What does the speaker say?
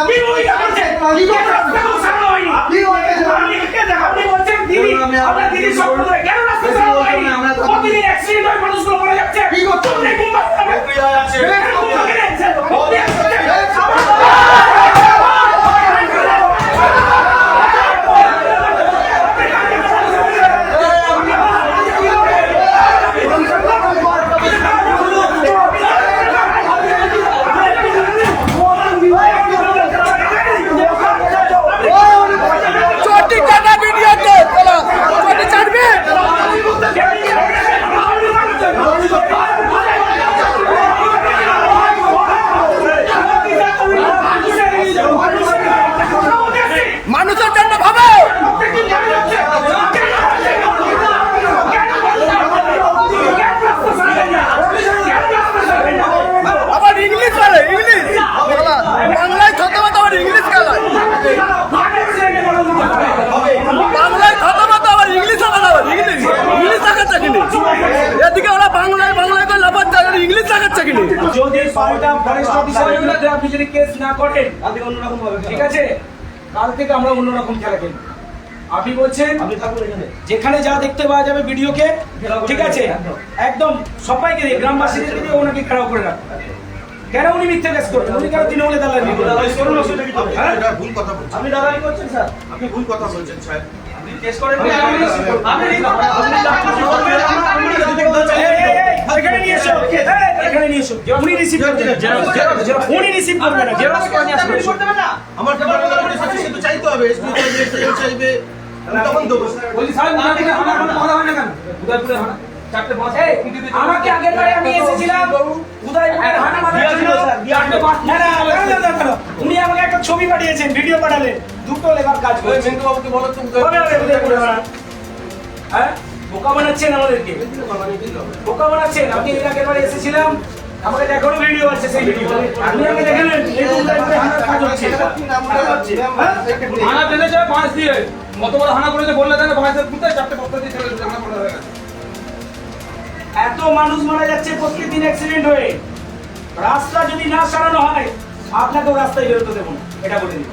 কি ভূমিকা করছে? কি রাস্তা সারানো হয়নি? আপনি বলছেন দিদি, আপনার দিদি সম্পর্কে কেন রাস্তা সারানো হয়নি? প্রতিদিন অ্যাক্সিডেন্ট হয়, মানুষগুলো মারা যাচ্ছে। কি করছে? আপনি মুম্বাই আছে। মানুষের জন্য ভাবো। আবার ইংলিশ বলে, ইংলিশ বাংলায় থতমত, আবার ইংলিশ খেলায়, বাংলায় থতমত আবার ইংলিশ আবার ইংলিশ ইংলিশ দেখাচ্ছে কিনি। এদিকে ওরা বাংলায় বাংলায় করে লাফাচ্ছে, আর ইংলিশ দেখাচ্ছে কিনি। যদি পাল্টা ফরেস্ট অফিসারের বিরুদ্ধে আপনি যদি কেস না করেন, অন্যরকম ভাবে ঠিক আছে, কাল থেকে আমরা অন্যরকম খেলা খেলব। আপনি বলছেন আপনি থাকুন এখানে, যেখানে যা দেখতে পাওয়া যাবে ভিডিওকে, ঠিক আছে, একদম সবাইকে দিয়ে, গ্রামবাসীদেরকে দিয়ে ওনাকে খারাপ করে রাখুন। কেন উনি মিথ্যে কেস করবেন? উনি কেন তৃণমূলে দালালি করবেন? এটা ভুল কথা বলছেন। আপনি দালালি করছেন স্যার। আপনি ভুল কথা বলছেন স্যার। আপনি কেস করেন, এখানে নিয়ে এসো, এখানে নিয়ে এসো। উনি রিসিভ করবেন না, উনি রিসিভ করবেন না, জেরক্স করে নিয়ে আসবেন। আমার তো বড় বড় সাথে সে তো চাইতে হবে, এসপি চাইবে, এসপি চাইবে, আমি তখন দেবো। বলছি স্যার উনার দিকে হানা কথা হয় না কেন? উদয়পুরে হানা 4টে বাস আমাকে আগের বারে আমি এসেছিলাম উদয়পুরের হানা মারার জন্য। না, উনি আমাকে একটা ছবি পাঠিয়েছেন, ভিডিও পাঠালেন, দুটো লেবার কাজ ওই করেছে। মেন্টু বাবুকে বলো তো কবে হবে উদয়পুরে হানা? হ্যাঁ, বোকা বানাচ্ছেন আমাদেরকে, বোকা বানাচ্ছেন। আমি এর আগের বারে এসেছিলাম, আমাকে এখনো ভিডিও আছে, সেই ভিডিও আপনি আমাকে দেখলেন। এই উদয়পুরে হানার কাজ হচ্ছে। হানা পেলেছে বাস দিয়ে, কত বড় হানা করেছে বললে দেন, বাসের পুঁতে 4টে বস্তা দিয়ে ছেড়ে হানা করে হয়ে গেছে। এত মানুষ মারা যাচ্ছে প্রত্যেকদিন অ্যাক্সিডেন্ট হয়ে। রাস্তা যদি না সারানো হয়, আপনাকেও রাস্তায় বেরোতে দেবো না, এটা বলে দিন।